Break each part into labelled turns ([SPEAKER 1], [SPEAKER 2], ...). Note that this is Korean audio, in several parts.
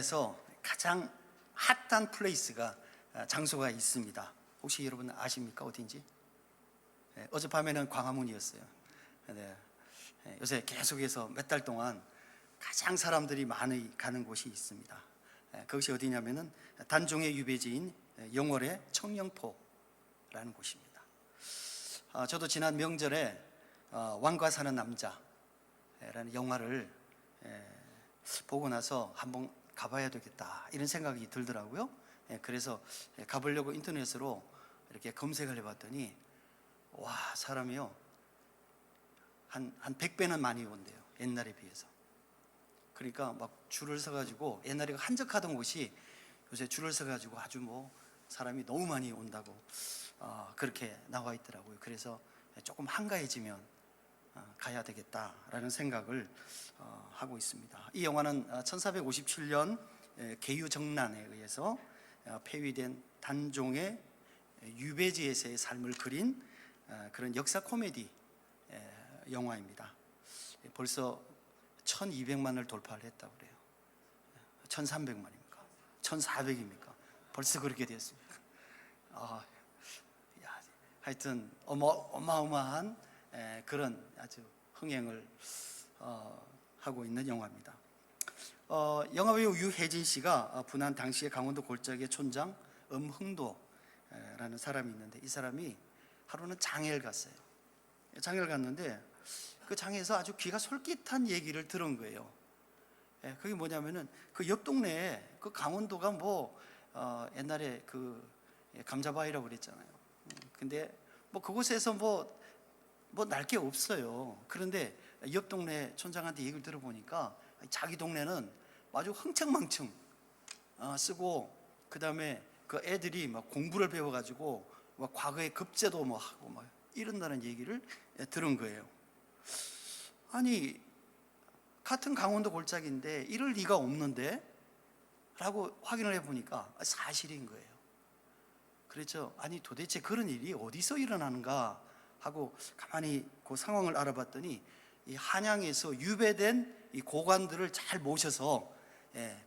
[SPEAKER 1] 대학에서 가장 핫한 플레이스가 장소가 있습니다. 혹시 여러분 아십니까? 어딘지? 어젯밤에는 광화문이었어요. 네. 요새 계속해서 몇 달 동안 가장 사람들이 많이 가는 곳이 있습니다. 그것이 어디냐면은 단종의 유배지인 영월의 청령포라는 곳입니다. 저도 지난 명절에 왕과 사는 남자라는 영화를 보고 나서 한번 가봐야 되겠다 이런 생각이 들더라고요. 그래서 가보려고 인터넷으로 이렇게 검색을 해봤더니 와, 사람이요 한 100배는 많이 온대요, 옛날에 비해서. 그러니까 막 줄을 서가지고, 옛날에 한적하던 곳이 요새 줄을 서가지고 아주 뭐 사람이 너무 많이 온다고 그렇게 나와 있더라고요. 그래서 조금 한가해지면 가야 되겠다라는 생각을 하고 있습니다. 이 영화는 1457년 계유정난에 의해서 폐위된 단종의 유배지에서의 삶을 그린 그런 역사 코미디 영화입니다. 벌써 1200만을 돌파를 했다고 그래요. 1300만입니까? 1400입니까? 벌써 그렇게 됐습니까? 하여튼 어마어마한 그런 아주 흥행을 하고 있는 영화입니다. 영화배우 유혜진 씨가 분한 당시의 강원도 골짜기의 촌장 엄흥도라는 사람이 있는데, 이 사람이 하루는 장애를 갔어요. 장애를 갔는데 그 장애에서 아주 귀가 솔깃한 얘기를 들은 거예요. 그게 뭐냐면은 그 옆 동네에 그 강원도가 뭐 옛날에 그 감자바위라고 그랬잖아요. 근데 뭐 그곳에서 뭐 날 게 없어요. 그런데 옆 동네 촌장한테 얘기를 들어보니까 자기 동네는 아주 흥청망청 쓰고, 그 다음에 그 애들이 막 공부를 배워가지고 막 과거에 급제도 뭐 하고 막 이런다는 얘기를 들은 거예요. 아니, 같은 강원도 골짜기인데 이럴 리가 없는데? 라고 확인을 해보니까 사실인 거예요. 그렇죠. 아니, 도대체 그런 일이 어디서 일어나는가 하고 가만히 그 상황을 알아봤더니, 이 한양에서 유배된 이 고관들을 잘 모셔서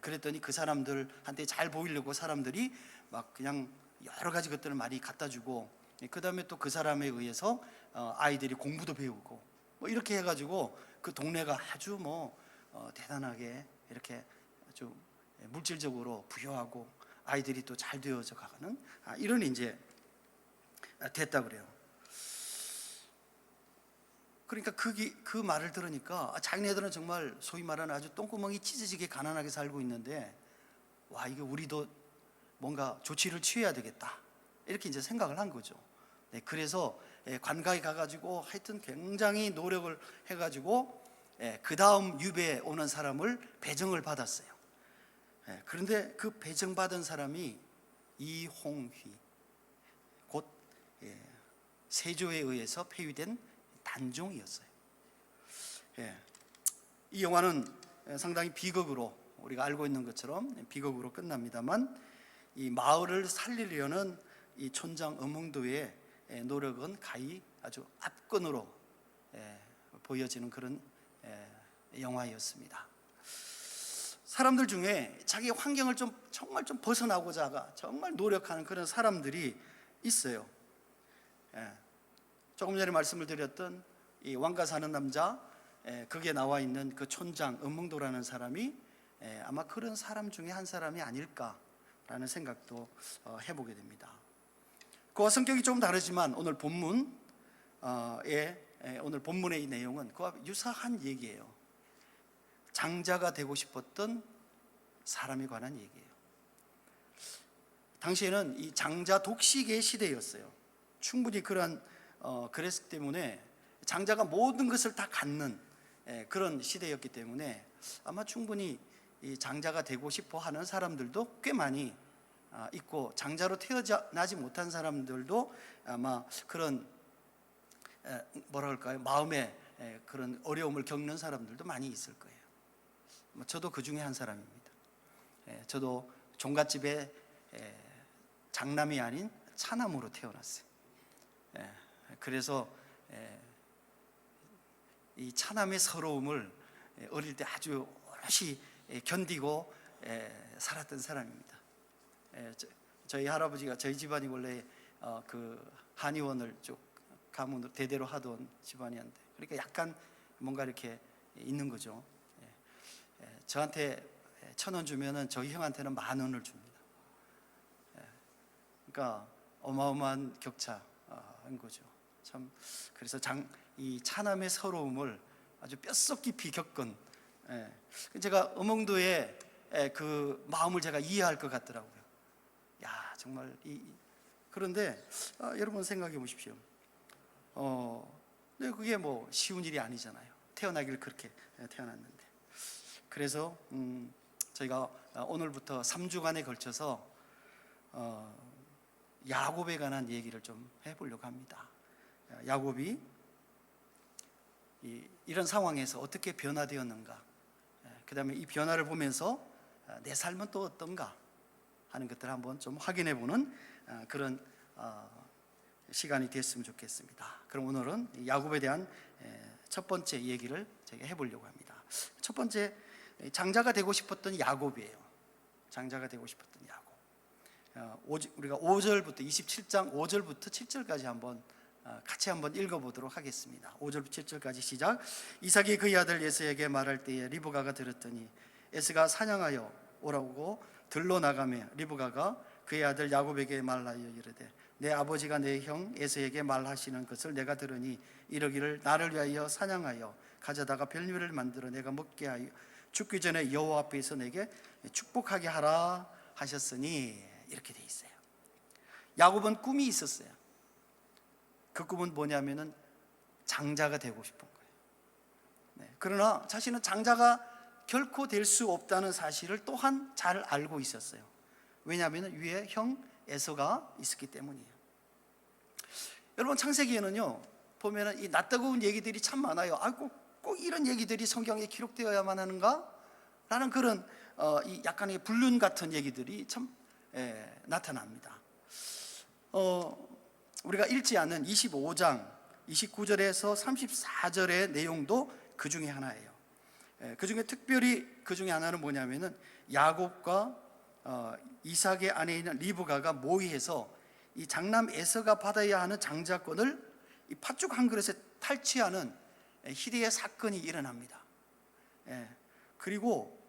[SPEAKER 1] 그랬더니 그 사람들한테 잘 보이려고 사람들이 막 그냥 여러 가지 것들을 많이 갖다 주고, 그 다음에 또 그 사람에 의해서 아이들이 공부도 배우고 뭐 이렇게 해가지고 그 동네가 아주 뭐 대단하게 이렇게 아주 물질적으로 부유하고 아이들이 또 잘 되어져 가는 이런 이제 됐다 그래요. 그러니까 그 말을 들으니까 자기네들은 정말 소위 말하는 아주 똥구멍이 찢어지게 가난하게 살고 있는데, 와, 이거 우리도 뭔가 조치를 취해야 되겠다 이렇게 이제 생각을 한 거죠. 그래서 관가에 가가지고 하여튼 굉장히 노력을 해가지고 그 다음 유배에 오는 사람을 배정을 받았어요. 그런데 그 배정받은 사람이 이홍휘, 곧 세조에 의해서 폐위된 단종이었어요. 이 영화는 상당히 비극으로, 우리가 알고 있는 것처럼 비극으로 끝납니다만, 이 마을을 살리려는 이 촌장 엄흥도의 노력은 가히 아주 압권으로 보여지는 그런 영화였습니다. 사람들 중에 자기 환경을 정말 좀 벗어나고자 정말 노력하는 그런 사람들이 있어요. 조금 전에 말씀을 드렸던 이 왕가 사는 남자, 거기에 나와 있는 그 촌장 엄흥도라는 사람이 아마 그런 사람 중에 한 사람이 아닐까라는 생각도 해보게 됩니다. 그와 성격이 좀 다르지만 오늘 본문의 이 내용은 그와 유사한 얘기예요. 장자가 되고 싶었던 사람에 관한 얘기예요. 당시에는 이 장자 독식의 시대였어요. 충분히 그랬기 때문에 장자가 모든 것을 다 갖는 그런 시대였기 때문에 아마 충분히 이 장자가 되고 싶어 하는 사람들도 꽤 많이 있고, 장자로 태어나지 못한 사람들도 아마 그런 마음에 그런 어려움을 겪는 사람들도 많이 있을 거예요. 저도 그 중에 한 사람입니다. 저도 종갓집에 장남이 아닌 차남으로 태어났어요. 그래서 이 차남의 서러움을 어릴 때 아주 오롯이 견디고 살았던 사람입니다. 저희 할아버지가 저희 집안이 원래 그 한의원을 쭉 가문으로 대대로 하던 집안이었는데, 그러니까 약간 뭔가 이렇게 있는 거죠. 저한테 1,000원 주면은 저희 형한테는 10,000원을 줍니다. 그러니까 어마어마한 격차인 거죠. 참, 그래서 이 차남의 서러움을 아주 뼛속 깊이 겪은, 제가 어몽도의 그 마음을 제가 이해할 것 같더라고요. 야, 정말 그런데 여러분 생각해 보십시오. 근데 그게 뭐 쉬운 일이 아니잖아요. 태어나길 그렇게 태어났는데. 그래서 저희가 오늘부터 3주간에 걸쳐서 야곱에 관한 얘기를 좀 해보려고 합니다. 야곱이 이런 상황에서 어떻게 변화되었는가, 그 다음에 이 변화를 보면서 내 삶은 또 어떤가 하는 것들을 한번 좀 확인해보는 그런 시간이 됐으면 좋겠습니다. 그럼 오늘은 야곱에 대한 첫 번째 얘기를 제가 해보려고 합니다. 첫 번째, 장자가 되고 싶었던 야곱이에요. 장자가 되고 싶었던 야곱. 우리가 5절부터 27장 5절부터 7절까지 한번 같이 한번 읽어보도록 하겠습니다. 5절부터 7절까지 시작. 이삭이 그의 아들 에서에게 말할 때에 리브가가 들었더니 에서가 사냥하여 오라고 들러 나가며 리브가가 그의 아들 야곱에게 말하여 이르되 내 아버지가 내 형 에서에게 말하시는 것을 내가 들으니 이르기를 나를 위하여 사냥하여 가져다가 별미를 만들어 내가 먹게 하여 죽기 전에 여호와 앞에서 내게 축복하게 하라 하셨으니, 이렇게 돼 있어요. 야곱은 꿈이 있었어요. 그 꿈은 뭐냐면은 장자가 되고 싶은 거예요. 그러나 자신은 장자가 결코 될 수 없다는 사실을 또한 잘 알고 있었어요. 왜냐하면 위에 형 에서가 있었기 때문이에요. 여러분, 창세기에는요 보면은 이 낯뜨거운 얘기들이 참 많아요. 꼭 이런 얘기들이 성경에 기록되어야만 하는가? 라는 그런 이 약간의 불륜 같은 얘기들이 참 나타납니다. 우리가 읽지 않은 25장 29절에서 34절의 내용도 그 중에 하나예요. 그 중에 특별히 그 중에 하나는 뭐냐면은 야곱과 이삭의 아내 있는 리브가가 모의해서 이 장남 에서가 받아야 하는 장자권을 이 팥죽 한 그릇에 탈취하는 희대의 사건이 일어납니다. 그리고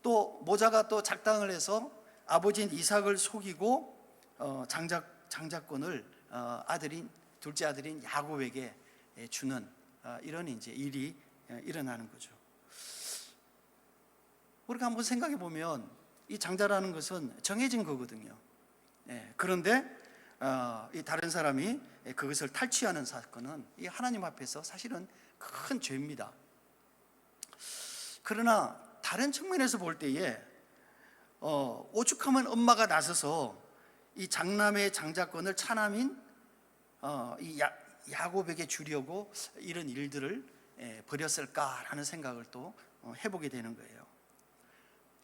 [SPEAKER 1] 또 모자가 또 작당을 해서 아버지인 이삭을 속이고 장자권을 둘째 아들인 야곱에게 주는 이런 이제 일이 일어나는 거죠. 우리가 한번 생각해 보면 이 장자라는 것은 정해진 거거든요. 그런데 이 다른 사람이 그것을 탈취하는 사건은 이 하나님 앞에서 사실은 큰 죄입니다. 그러나 다른 측면에서 볼 때에 오죽하면 엄마가 나서서 이 장남의 장자권을 차남인 이 야곱에게 주려고 이런 일들을 벌였을까라는 생각을 또 해보게 되는 거예요.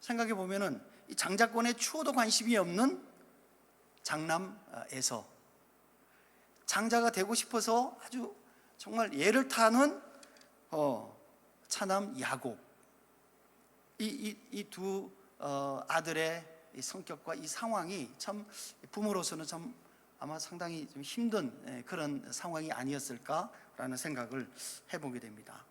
[SPEAKER 1] 생각해 보면은 이 장자권에 추호도 관심이 없는 장남 에서, 장자가 되고 싶어서 아주 정말 예를 타는 차남 야곱, 이 두 아들의 이 성격과 이 상황이 참 부모로서는 참 아마 상당히 좀 힘든 그런 상황이 아니었을까라는 생각을 해보게 됩니다.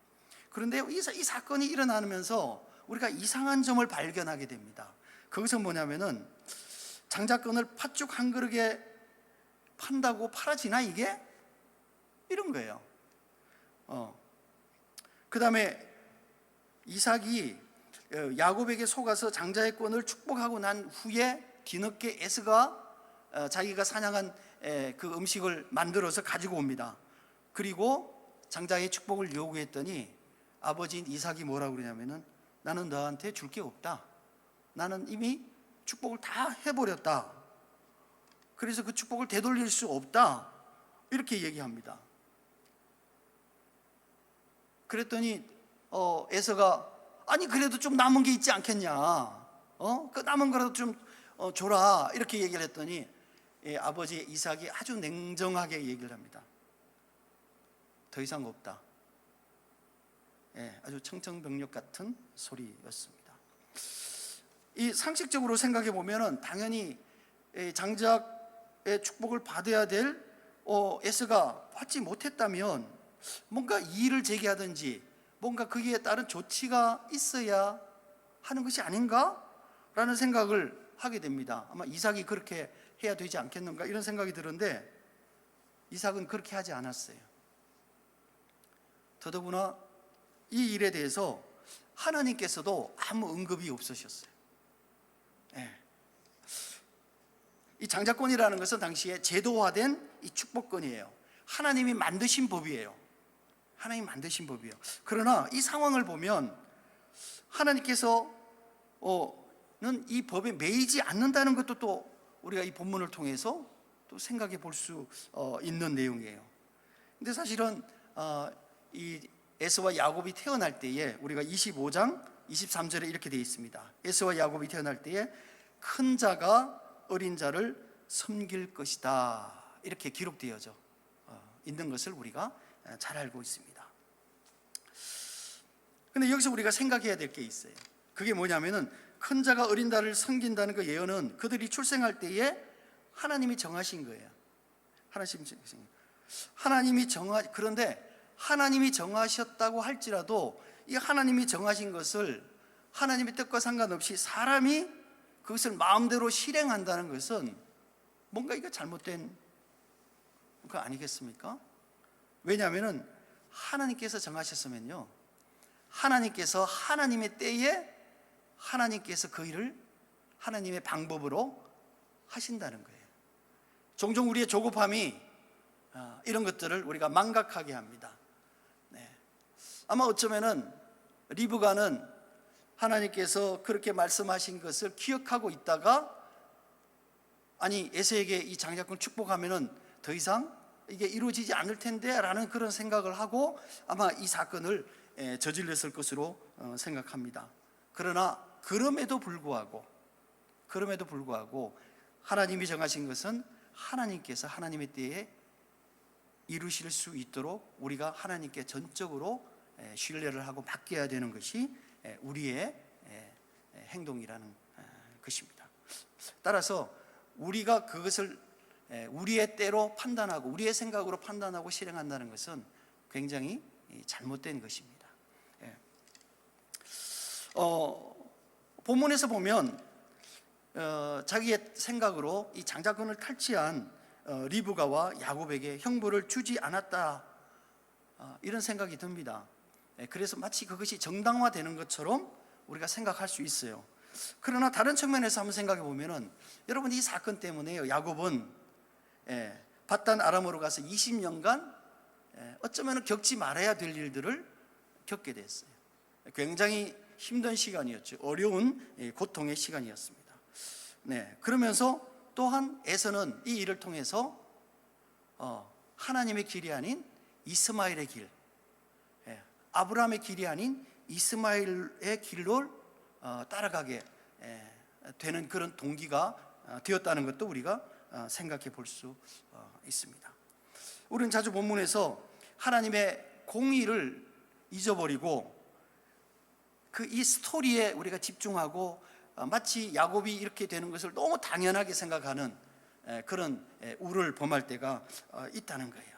[SPEAKER 1] 그런데 이 사건이 일어나면서 우리가 이상한 점을 발견하게 됩니다. 그것은 뭐냐면은 장자권을 팥죽 한 그릇에 판다고 팔아지나 이게? 이런 거예요. 그 다음에 이삭이 야곱에게 속아서 장자의 권을 축복하고 난 후에 뒤늦게 에서가 자기가 사냥한 그 음식을 만들어서 가지고 옵니다. 그리고 장자의 축복을 요구했더니 아버지인 이삭이 뭐라고 그러냐면은 나는 너한테 줄 게 없다. 나는 이미 축복을 다 해버렸다. 그래서 그 축복을 되돌릴 수 없다. 이렇게 얘기합니다. 그랬더니 에서가 아니 그래도 좀 남은 게 있지 않겠냐, 그 남은 거라도 좀 줘라, 이렇게 얘기를 했더니 아버지 이삭이 아주 냉정하게 얘기를 합니다. 더 이상 없다. 아주 청천벽력 같은 소리였습니다. 이 상식적으로 생각해 보면은 당연히 장자의 축복을 받아야 될 에서가 받지 못했다면 뭔가 이의를 제기하든지 뭔가 거기에 따른 조치가 있어야 하는 것이 아닌가라는 생각을 하게 됩니다. 아마 이삭이 그렇게 해야 되지 않겠는가 이런 생각이 드는데 이삭은 그렇게 하지 않았어요. 더더구나 이 일에 대해서 하나님께서도 아무 언급이 없으셨어요. 이 장자권이라는 것은 당시에 제도화된 이 축복권이에요. 하나님이 만드신 법이에요. 하나님이 만드신 법이에요. 그러나 이 상황을 보면 하나님께서는 이 법에 매이지 않는다는 것도 또 우리가 이 본문을 통해서 또 생각해 볼 수 있는 내용이에요. 근데 사실은 이 에서와 야곱이 태어날 때에 우리가 25장 23절에 이렇게 되어 있습니다. 에서와 야곱이 태어날 때에 큰 자가 어린 자를 섬길 것이다, 이렇게 기록되어져 있는 것을 우리가 잘 알고 있습니다. 근데 여기서 우리가 생각해야 될 게 있어요. 그게 뭐냐면은 큰 자가 어린 자를 섬긴다는 그 예언은 그들이 출생할 때에 하나님이 정하신 거예요. 그런데 하나님이 정하셨다고 할지라도 이 하나님이 정하신 것을 하나님의 뜻과 상관없이 사람이 그것을 마음대로 실행한다는 것은 뭔가 이거 잘못된 거 아니겠습니까? 왜냐하면 하나님께서 정하셨으면요, 하나님께서 하나님의 때에 하나님께서 그 일을 하나님의 방법으로 하신다는 거예요. 종종 우리의 조급함이 이런 것들을 우리가 망각하게 합니다. 아마 어쩌면은 리브가는 하나님께서 그렇게 말씀하신 것을 기억하고 있다가 아니 에서에게 이 장자권 축복하면은 더 이상 이게 이루어지지 않을 텐데 라는 그런 생각을 하고 아마 이 사건을 저질렀을 것으로 생각합니다. 그러나 그럼에도 불구하고 하나님이 정하신 것은 하나님께서 하나님의 때에 이루실 수 있도록 우리가 하나님께 전적으로 신뢰를 하고 맡겨야 되는 것이 우리의 행동이라는 것입니다. 따라서 우리가 그것을 우리의 때로 판단하고 우리의 생각으로 판단하고 실행한다는 것은 굉장히 잘못된 것입니다. 본문에서 보면 자기의 생각으로 이 장자권을 탈취한 리브가와 야곱에게 형벌을 주지 않았다, 이런 생각이 듭니다. 그래서 마치 그것이 정당화되는 것처럼 우리가 생각할 수 있어요. 그러나 다른 측면에서 한번 생각해 보면은 여러분, 이 사건 때문에 야곱은 밧단 아람으로 가서 20년간 어쩌면 겪지 말아야 될 일들을 겪게 됐어요. 굉장히 힘든 시간이었죠. 어려운 고통의 시간이었습니다. 그러면서 또한 에서는 이 일을 통해서 하나님의 길이 아닌 이스마엘의 길, 아브라함의 길이 아닌 이스마엘의 길로 따라가게 되는 그런 동기가 되었다는 것도 우리가 생각해 볼 수 있습니다. 우리는 자주 본문에서 하나님의 공의를 잊어버리고 이 스토리에 우리가 집중하고 마치 야곱이 이렇게 되는 것을 너무 당연하게 생각하는 그런 우를 범할 때가 있다는 거예요.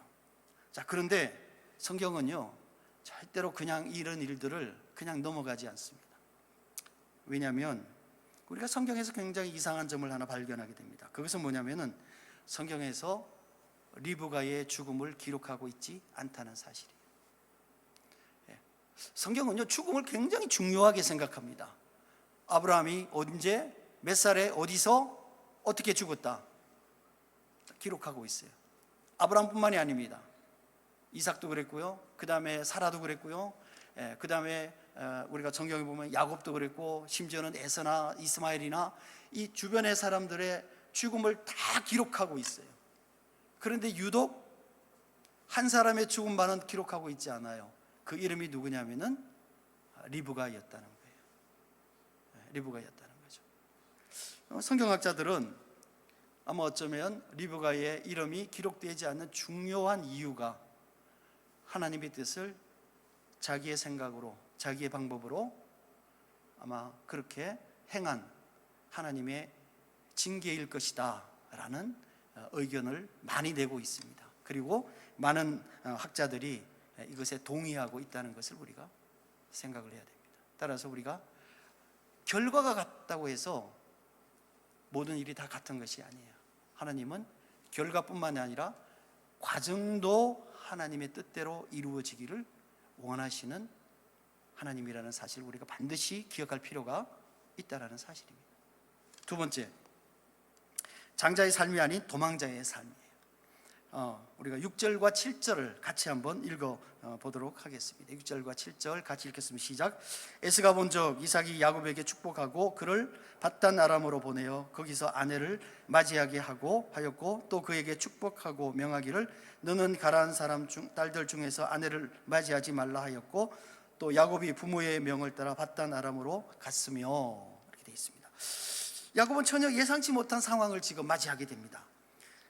[SPEAKER 1] 자, 그런데 성경은요, 절대로 그냥 이런 일들을 그냥 넘어가지 않습니다. 왜냐하면 우리가 성경에서 굉장히 이상한 점을 하나 발견하게 됩니다. 그것은 뭐냐면은 성경에서 리브가의 죽음을 기록하고 있지 않다는 사실이에요. 성경은요, 죽음을 굉장히 중요하게 생각합니다. 아브라함이 언제, 몇 살에, 어디서, 어떻게 죽었다 기록하고 있어요. 아브라함뿐만이 아닙니다. 이삭도 그랬고요, 그 다음에 사라도 그랬고요, 그 다음에 우리가 성경에 보면 야곱도 그랬고, 심지어는 에서나 이스마엘이나 이 주변의 사람들의 죽음을 다 기록하고 있어요. 그런데 유독 한 사람의 죽음만은 기록하고 있지 않아요. 그 이름이 누구냐면은 리브가였다는 거예요. 리브가였다는 거죠. 성경학자들은 아마 어쩌면 리브가의 이름이 기록되지 않는 중요한 이유가 하나님의 뜻을 자기의 생각으로, 자기의 방법으로 아마 그렇게 행한 하나님의 징계일 것이다 라는 의견을 많이 내고 있습니다. 그리고 많은 학자들이 이것에 동의하고 있다는 것을 우리가 생각을 해야 됩니다. 따라서 우리가 결과가 같다고 해서 모든 일이 다 같은 것이 아니에요. 하나님은 결과뿐만 아니라 과정도 하나님의 뜻대로 이루어지기를 원하시는 하나님이라는 사실을 우리가 반드시 기억할 필요가 있다는 사실입니다. 두 번째, 장자의 삶이 아닌 도망자의 삶이에요. 우리가 6절과 7절을 같이 한번 읽어보도록 하겠습니다. 6절과 7절 같이 읽겠습니다. 시작. 에스가 본즉 이삭이 야곱에게 축복하고 그를 밧단 아람으로 보내어 거기서 아내를 맞이하게 하였고 또 그에게 축복하고 명하기를 너는 가라한 사람 딸들 중에서 아내를 맞이하지 말라 하였고 또 야곱이 부모의 명을 따라 밧단 아람으로 갔으며, 이렇게 되어 있습니다. 야곱은 전혀 예상치 못한 상황을 지금 맞이하게 됩니다.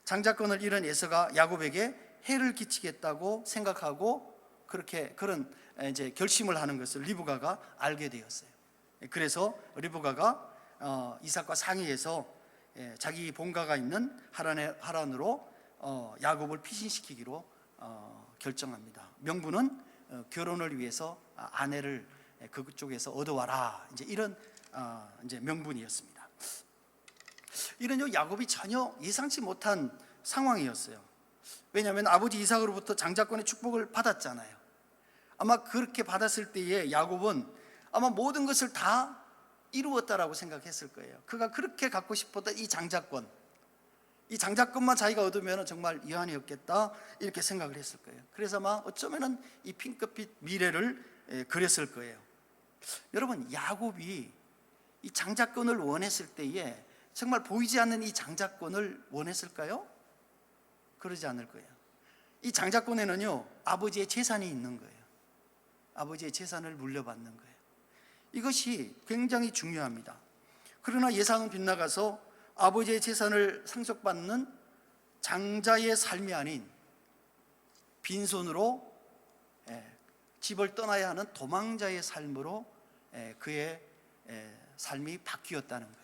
[SPEAKER 1] 장자권을 잃은 에서가 야곱에게 해를 끼치겠다고 생각하고 그런 이제 결심을 하는 것을 리브가가 알게 되었어요. 그래서 리브가가 이삭과 상의해서 자기 본가가 있는 하란으로 야곱을 피신시키기로 결정합니다. 명분은 결혼을 위해서 아내를 그쪽에서 얻어와라, 이제 이런 이제 명분이었습니다. 이런 야곱이 전혀 예상치 못한 상황이었어요. 왜냐하면 아버지 이삭으로부터 장자권의 축복을 받았잖아요. 아마 그렇게 받았을 때에 야곱은 아마 모든 것을 다 이루었다라고 생각했을 거예요. 그가 그렇게 갖고 싶었던 이 장자권만 자기가 얻으면 정말 이한이 없겠다, 이렇게 생각을 했을 거예요. 그래서 아마 어쩌면은 이 핑크빛 미래를 그렸을 거예요. 여러분, 야곱이 이 장자권을 원했을 때에 정말 보이지 않는 이 장자권을 원했을까요? 그러지 않을 거예요. 이 장자권에는요, 아버지의 재산이 있는 거예요. 아버지의 재산을 물려받는 거예요. 이것이 굉장히 중요합니다. 그러나 예상은 빗나가서 아버지의 재산을 상속받는 장자의 삶이 아닌 빈손으로 집을 떠나야 하는 도망자의 삶으로 그의 삶이 바뀌었다는 거예요.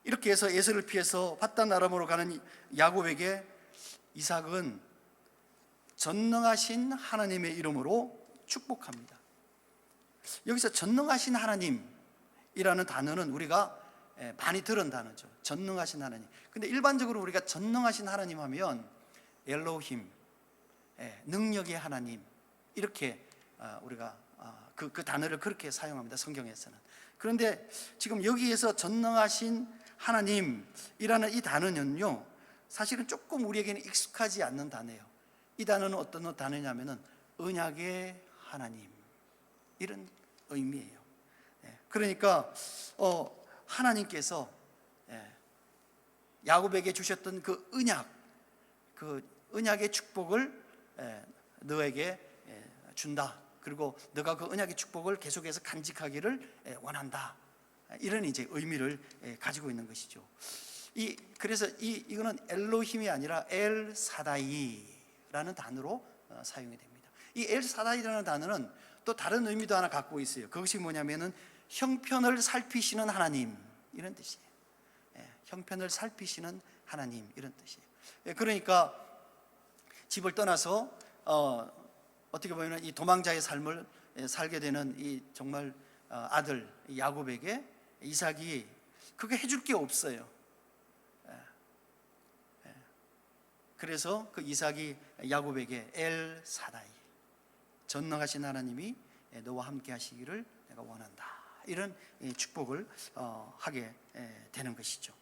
[SPEAKER 1] 이렇게 해서 에서를 피해서 밧단 아람으로 가는 야곱에게 이삭은 전능하신 하나님의 이름으로 축복합니다. 여기서 전능하신 하나님이라는 단어는 우리가 많이 들은 단어죠. 전능하신 하나님. 근데 일반적으로 우리가 전능하신 하나님 하면 엘로힘, 능력의 하나님, 이렇게 우리가 그 단어를 그렇게 사용합니다. 성경에서는. 그런데 지금 여기에서 전능하신 하나님이라는 이 단어는요, 사실은 조금 우리에게는 익숙하지 않는 단어예요. 이 단어는 어떤 단어냐면은 언약의 하나님, 이런 의미예요. 그러니까 하나님께서 야곱에게 주셨던 그 언약의 축복을 너에게 준다. 그리고 너가 그 언약의 축복을 계속해서 간직하기를 원한다. 이런 이제 의미를 가지고 있는 것이죠. 그래서 이거는 엘로힘이 아니라 엘 사다이라는 단어로 사용이 됩니다. 이 엘 사다이라는 단어는 또 다른 의미도 하나 갖고 있어요. 그것이 뭐냐면은 형편을 살피시는 하나님, 이런 뜻이에요. 형편을 살피시는 하나님, 이런 뜻이에요. 그러니까 집을 떠나서 어떻게 보면 이 도망자의 삶을 살게 되는 이 정말 아들 야곱에게 이삭이 그게 해줄 게 없어요. 그래서 그 이삭이 야곱에게 엘 사다이, 전능하신 하나님이 너와 함께 하시기를 내가 원한다, 이런 축복을 하게 되는 것이죠.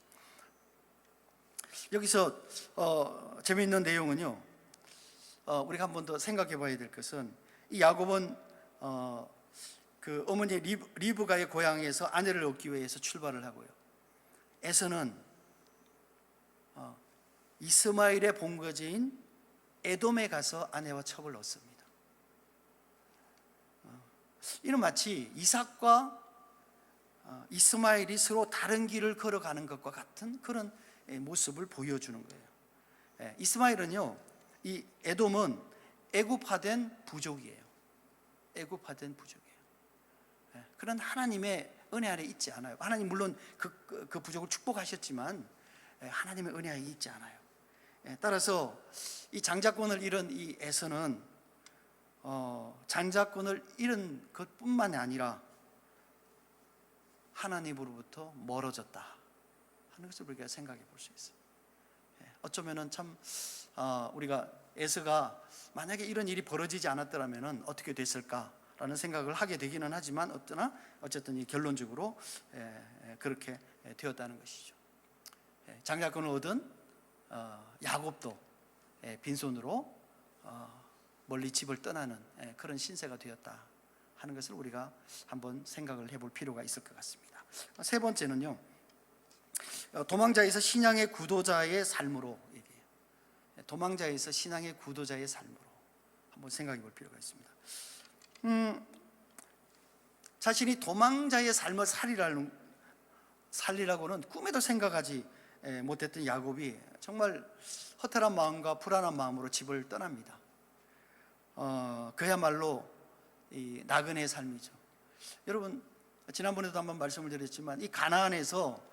[SPEAKER 1] 여기서 재미있는 내용은요, 우리가 한 번 더 생각해 봐야 될 것은, 이 야곱은 그 어머니 리브가의 고향에서 아내를 얻기 위해서 출발을 하고요, 에서는 이스마엘의 본거지인 에돔에 가서 아내와 첩을 얻습니다. 이는 마치 이삭과 이스마엘이 서로 다른 길을 걸어가는 것과 같은 그런 모습을 보여주는 거예요. 이스마엘은요, 이 에돔은 애굽화된 부족이에요. 애굽화된 부족이에요. 그런 하나님의 은혜 아래 있지 않아요. 하나님 물론 그 부족을 축복하셨지만 하나님의 은혜 아래 있지 않아요. 따라서 이 장자권을 잃은 이 에서는 장자권을 잃은 것뿐만이 아니라 하나님으로부터 멀어졌다 하는 것을 우리가 생각해 볼 수 있어요. 어쩌면은 참 우리가 에서가 만약에 이런 일이 벌어지지 않았더라면 어떻게 됐을까라는 생각을 하게 되기는 하지만 어쨌든 이 결론적으로 그렇게 되었다는 것이죠. 장자권을 얻은 야곱도 빈손으로 멀리 집을 떠나는 그런 신세가 되었다 하는 것을 우리가 한번 생각을 해볼 필요가 있을 것 같습니다. 세 번째는요, 도망자에서 신앙의 구도자의 삶으로 얘기해요. 도망자에서 신앙의 구도자의 삶으로 한번 생각해 볼 필요가 있습니다. 자신이 도망자의 삶을 살리라고는 꿈에도 생각하지 못했던 야곱이 정말 허탈한 마음과 불안한 마음으로 집을 떠납니다. 그야말로 이 나그네의 삶이죠. 여러분, 지난번에도 한번 말씀을 드렸지만 이 가나안에서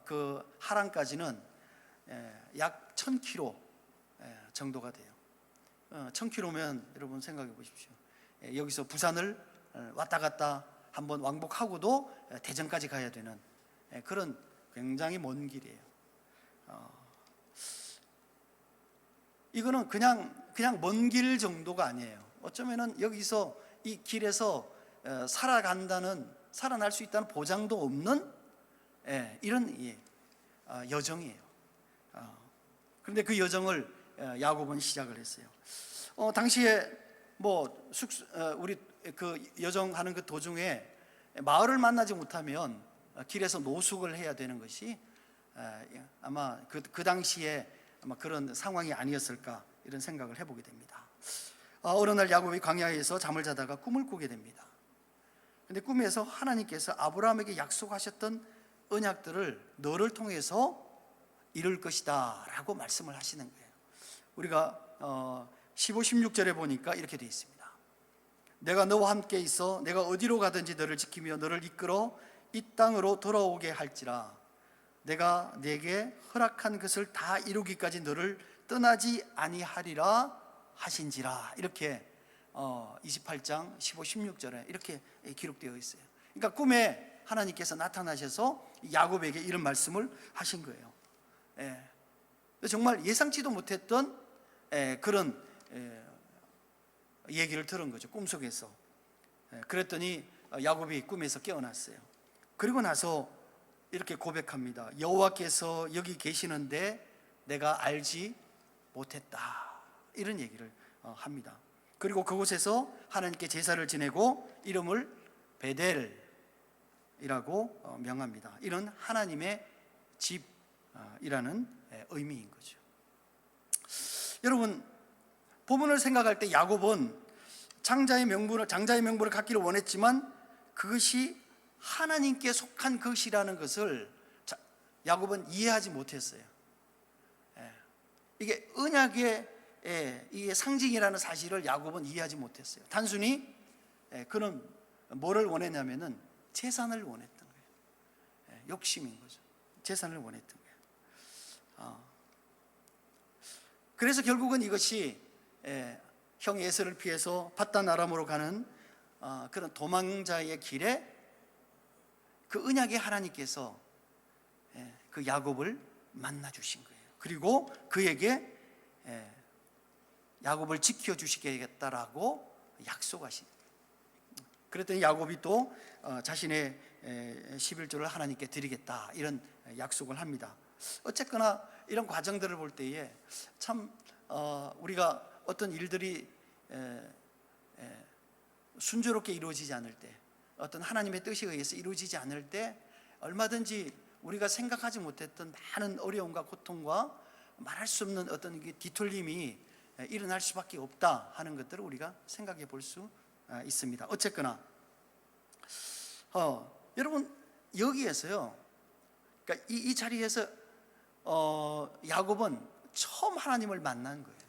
[SPEAKER 1] 그 하란까지는 약 1000km 정도가 돼요. 1000km면 여러분 생각해 보십시오. 여기서 부산을 왔다 갔다 한번 왕복하고도 대전까지 가야 되는 그런 굉장히 먼 길이에요. 이거는 그냥 먼 길 정도가 아니에요. 어쩌면은 여기서 이 길에서 살아날 수 있다는 보장도 없는 이런 여정이에요. 그런데 그 여정을 야곱은 시작을 했어요. 당시에 우리 그 여정하는 그 도중에 마을을 만나지 못하면 길에서 노숙을 해야 되는 것이 아마 그 당시에 아마 그런 상황이 아니었을까 이런 생각을 해보게 됩니다. 어느 날 야곱이 광야에서 잠을 자다가 꿈을 꾸게 됩니다. 근데 꿈에서 하나님께서 아브라함에게 약속하셨던 언약들을 너를 통해서 이룰 것이다 라고 말씀을 하시는 거예요. 우리가 15, 16절에 보니까 이렇게 되어 있습니다. 내가 너와 함께 있어 내가 어디로 가든지 너를 지키며 너를 이끌어 이 땅으로 돌아오게 할지라 내가 네게 허락한 것을 다 이루기까지 너를 떠나지 아니하리라 하신지라. 이렇게 28장 15, 16절에 이렇게 기록되어 있어요. 그러니까 꿈에 하나님께서 나타나셔서 야곱에게 이런 말씀을 하신 거예요. 정말 예상치도 못했던 그런 얘기를 들은 거죠. 꿈속에서. 그랬더니 야곱이 꿈에서 깨어났어요. 그리고 나서 이렇게 고백합니다. 여호와께서 여기 계시는데 내가 알지 못했다. 이런 얘기를 합니다. 그리고 그곳에서 하나님께 제사를 지내고 이름을 베델이라고 명합니다. 이런 하나님의 집이라는 의미인 거죠. 여러분, 본문을 생각할 때 야곱은 장자의 명분을 갖기를 원했지만 그것이 하나님께 속한 것이라는 것을 야곱은 이해하지 못했어요. 이게 언약의 이게 상징이라는 사실을 야곱은 이해하지 못했어요. 단순히 그는 뭐를 원했냐면은 재산을 원했던 거예요. 욕심인 거죠. 재산을 원했던 거예요. 그래서 결국은 이것이 형 에서를 피해서 밧단 아람으로 가는 그런 도망자의 길에 그 언약의 하나님께서 그 야곱을 만나 주신 거예요. 그리고 그에게 야곱을 지켜주시겠다라고 약속하신 거예요. 그랬더니 야곱이 또 자신의 11조를 하나님께 드리겠다 이런 약속을 합니다. 어쨌거나 이런 과정들을 볼 때에 참 우리가 어떤 일들이 순조롭게 이루어지지 않을 때, 어떤 하나님의 뜻에 의해서 이루어지지 않을 때 얼마든지 우리가 생각하지 못했던 많은 어려움과 고통과 말할 수 없는 어떤 뒤틀림이 일어날 수밖에 없다 하는 것들을 우리가 생각해 볼 수 있습니다. 어쨌거나 여러분 여기에서요, 그러니까 이 자리에서 야곱은 처음 하나님을 만난 거예요.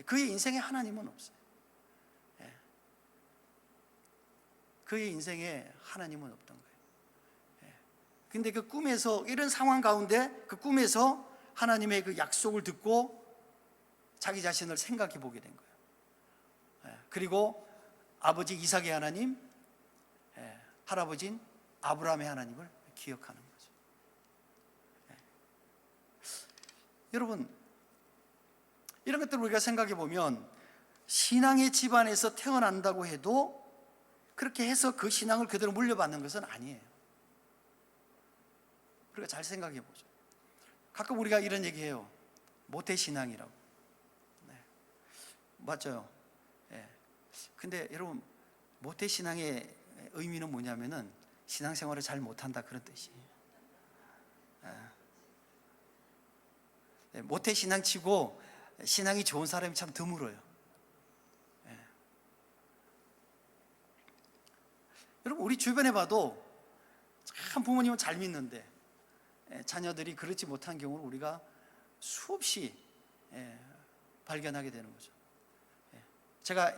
[SPEAKER 1] 그의 인생에 하나님은 없어요. 그의 인생에 하나님은 없던 거예요. 근데 그 꿈에서, 이런 상황 가운데 그 꿈에서 하나님의 그 약속을 듣고 자기 자신을 생각해 보게 된 거예요. 그리고 아버지 이삭의 하나님, 할아버지인 아브라함의 하나님을 기억하는 거죠. 여러분, 이런 것들을 우리가 생각해 보면 신앙의 집안에서 태어난다고 해도 그렇게 해서 그 신앙을 그대로 물려받는 것은 아니에요. 우리가 잘 생각해 보죠. 가끔 우리가 이런 얘기해요. 모태신앙이라고. 맞죠? 근데 여러분, 모태신앙의 의미는 뭐냐면은 신앙생활을 잘 못한다, 그런 뜻이에요. 모태신앙 치고 신앙이 좋은 사람이 참 드물어요. 여러분, 우리 주변에 봐도 참 부모님은 잘 믿는데 자녀들이 그렇지 못한 경우를 우리가 수없이 발견하게 되는 거죠. 제가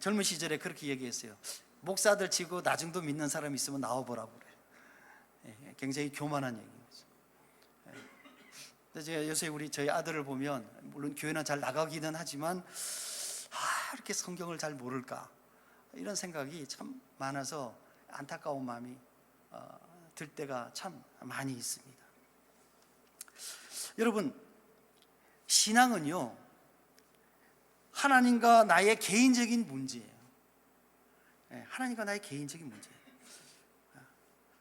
[SPEAKER 1] 젊은 시절에 그렇게 얘기했어요. 목사들 치고 나중도 믿는 사람 있으면 나와보라고 그래요. 굉장히 교만한 얘기인 거죠. 근데 제가 요새 저희 아들을 보면, 물론 교회는 잘 나가기는 하지만 이렇게 성경을 잘 모를까, 이런 생각이 참 많아서 안타까운 마음이 들 때가 참 많이 있습니다. 여러분, 신앙은요, 하나님과 나의 개인적인 문제예요. 하나님과 나의 개인적인 문제예요.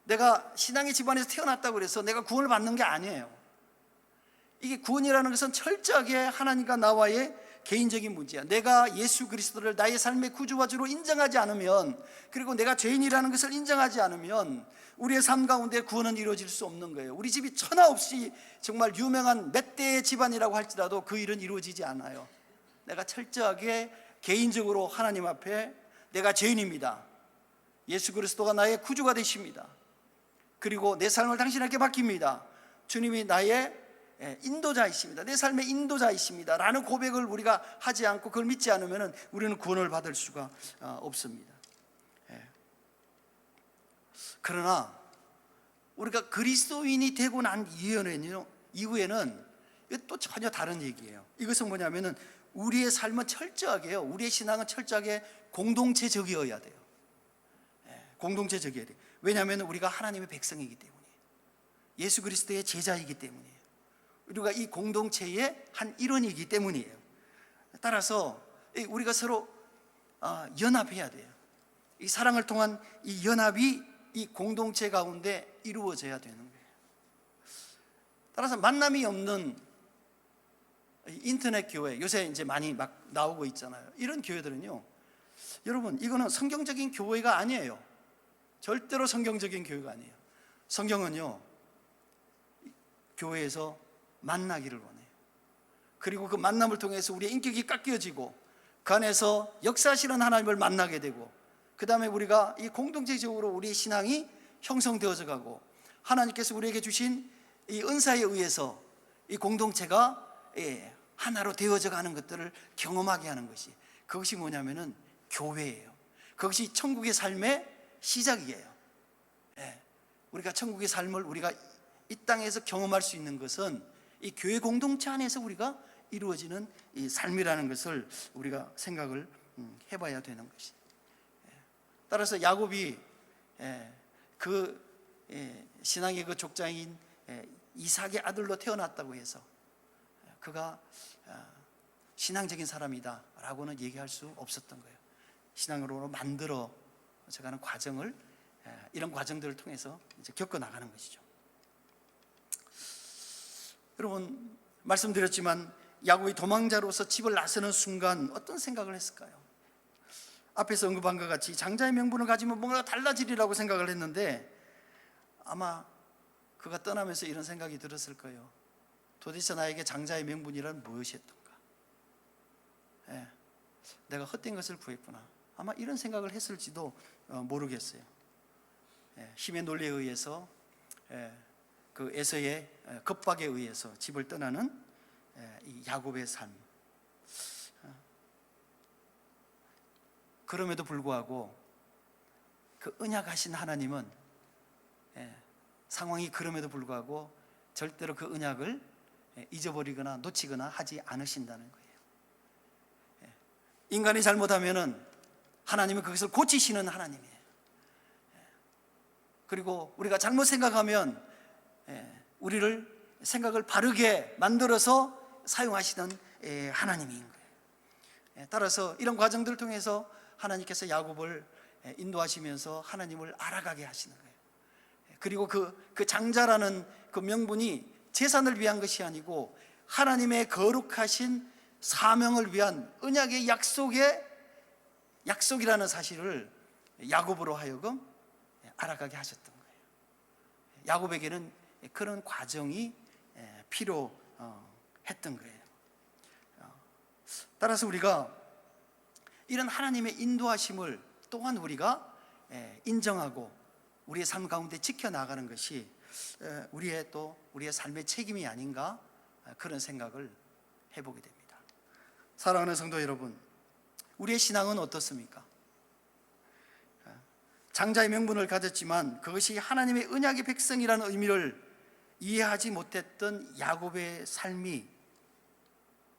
[SPEAKER 1] 내가 신앙의 집안에서 태어났다고 해서 내가 구원을 받는 게 아니에요. 이게 구원이라는 것은 철저하게 하나님과 나와의 개인적인 문제야. 내가 예수 그리스도를 나의 삶의 구주와 주로 인정하지 않으면, 그리고 내가 죄인이라는 것을 인정하지 않으면 우리의 삶 가운데 구원은 이루어질 수 없는 거예요. 우리 집이 천하 없이 정말 유명한 몇 대의 집안이라고 할지라도 그 일은 이루어지지 않아요. 내가 철저하게 개인적으로 하나님 앞에 내가 죄인입니다, 예수 그리스도가 나의 구주가 되십니다, 그리고 내 삶을 당신에게 맡깁니다, 주님이 나의 인도자이십니다, 내 삶의 인도자이십니다 라는 고백을 우리가 하지 않고 그걸 믿지 않으면 우리는 구원을 받을 수가 없습니다. 그러나 우리가 그리스도인이 되고 난 이후에는 또 전혀 다른 얘기예요. 이것은 뭐냐면은 우리의 삶은 철저하게요, 우리의 신앙은 철저하게 공동체적이어야 돼요. 공동체적이어야 돼요. 왜냐하면 우리가 하나님의 백성이기 때문이에요. 예수 그리스도의 제자이기 때문이에요. 우리가 이 공동체의 한 일원이기 때문이에요. 따라서 우리가 서로 연합해야 돼요. 이 사랑을 통한 이 연합이 이 공동체 가운데 이루어져야 되는 거예요. 따라서 만남이 없는 인터넷 교회, 요새 이제 많이 막 나오고 있잖아요. 이런 교회들은요, 여러분, 이거는 성경적인 교회가 아니에요. 절대로 성경적인 교회가 아니에요. 성경은요, 교회에서 만나기를 원해요. 그리고 그 만남을 통해서 우리의 인격이 깎여지고 그 안에서 역사하시는 하나님을 만나게 되고, 그 다음에 우리가 이 공동체적으로 우리의 신앙이 형성되어져 가고, 하나님께서 우리에게 주신 이 은사에 의해서 이 공동체가 하나로 되어져 가는 것들을 경험하게 하는 것이, 그것이 뭐냐면은 교회예요. 그것이 천국의 삶의 시작이에요. 우리가 천국의 삶을 우리가 이 땅에서 경험할 수 있는 것은 이 교회 공동체 안에서 우리가 이루어지는 이 삶이라는 것을 우리가 생각을 해봐야 되는 것이. 따라서 야곱이 그 신앙의 그 족장인 이삭의 아들로 태어났다고 해서 그가 신앙적인 사람이다 라고는 얘기할 수 없었던 거예요. 신앙으로 만들어져가는 과정을, 이런 과정들을 통해서 이제 겪어나가는 것이죠. 여러분, 말씀드렸지만 야곱이 도망자로서 집을 나서는 순간 어떤 생각을 했을까요? 앞에서 언급한 것 같이 장자의 명분을 가지면 뭔가 달라지리라고 생각을 했는데, 아마 그가 떠나면서 이런 생각이 들었을 거예요. 도대체 나에게 장자의 명분이란 무엇이었던가? 내가 헛된 것을 구했구나. 아마 이런 생각을 했을지도 모르겠어요. 힘의 논리에 의해서, 그 에서의 겁박에 의해서 집을 떠나는 이 야곱의 삶. 그럼에도 불구하고 그 언약하신 하나님은 상황이 그럼에도 불구하고 절대로 그 언약을 잊어버리거나 놓치거나 하지 않으신다는 거예요. 인간이 잘못하면은 하나님은 그것을 고치시는 하나님이에요. 그리고 우리가 잘못 생각하면 우리를 생각을 바르게 만들어서 사용하시는 하나님인 거예요. 따라서 이런 과정들을 통해서 하나님께서 야곱을 인도하시면서 하나님을 알아가게 하시는 거예요. 그리고 그 장자라는 그 명분이 재산을 위한 것이 아니고 하나님의 거룩하신 사명을 위한 언약의 약속이라는 사실을 야곱으로 하여금 알아가게 하셨던 거예요. 야곱에게는 그런 과정이 필요했던 거예요. 따라서 우리가 이런 하나님의 인도하심을 또한 우리가 인정하고 우리의 삶 가운데 지켜나가는 것이 우리의 삶의 책임이 아닌가, 그런 생각을 해보게 됩니다. 사랑하는 성도 여러분, 우리의 신앙은 어떻습니까? 장자의 명분을 가졌지만 그것이 하나님의 언약의 백성이라는 의미를 이해하지 못했던 야곱의 삶이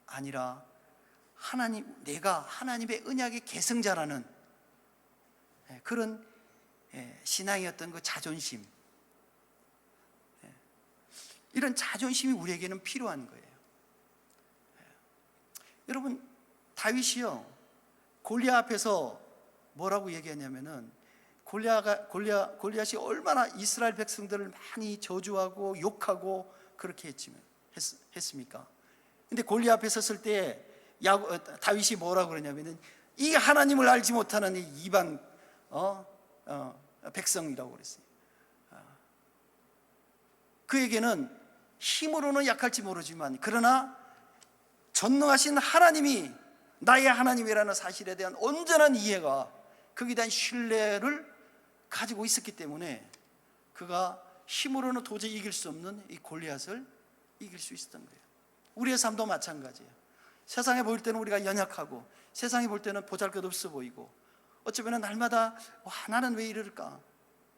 [SPEAKER 1] 아니라 내가 하나님의 언약의 계승자라는 그런 신앙이었던 그 자존심, 이런 자존심이 우리에게는 필요한 거예요. 여러분, 다윗이요, 골리앗 앞에서 뭐라고 얘기하냐면은 골리앗이 얼마나 이스라엘 백성들을 많이 저주하고 욕하고 그렇게 했습니까? 근데 골리앗 앞에 섰을 때 다윗이 뭐라고 그러냐면은 이 하나님을 알지 못하는 이 이방 백성이라고 그랬어요. 그에게는 힘으로는 약할지 모르지만 그러나 전능하신 하나님이 나의 하나님이라는 사실에 대한 온전한 이해가, 거기에 대한 신뢰를 가지고 있었기 때문에 그가 힘으로는 도저히 이길 수 없는 이 골리앗을 이길 수 있었던 거예요. 우리의 삶도 마찬가지예요. 세상에 보일 때는 우리가 연약하고 세상에 볼 때는 보잘것없어 보이고 어쩌면 날마다 나는 왜 이럴까,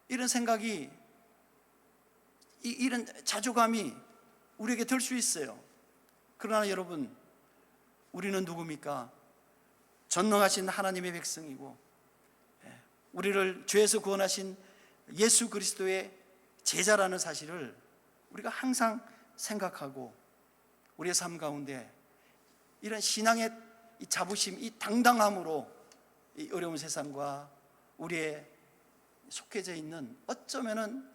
[SPEAKER 1] 이런 생각이, 이런 자조감이 우리에게 들 수 있어요. 그러나 여러분, 우리는 누굽니까? 전능하신 하나님의 백성이고 우리를 죄에서 구원하신 예수 그리스도의 제자라는 사실을 우리가 항상 생각하고 우리의 삶 가운데 이런 신앙의 이 자부심, 이 당당함으로 이 어려운 세상과 우리의 속해져 있는, 어쩌면은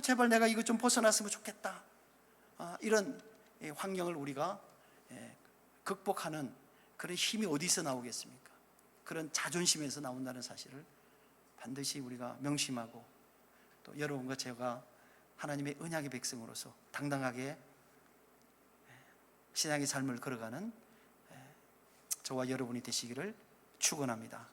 [SPEAKER 1] 제발 내가 이거 좀 벗어났으면 좋겠다, 이런 환경을 우리가 극복하는 그런 힘이 어디서 나오겠습니까? 그런 자존심에서 나온다는 사실을 반드시 우리가 명심하고, 또 여러분과 제가 하나님의 언약의 백성으로서 당당하게 신앙의 삶을 걸어가는 저와 여러분이 되시기를 축원합니다.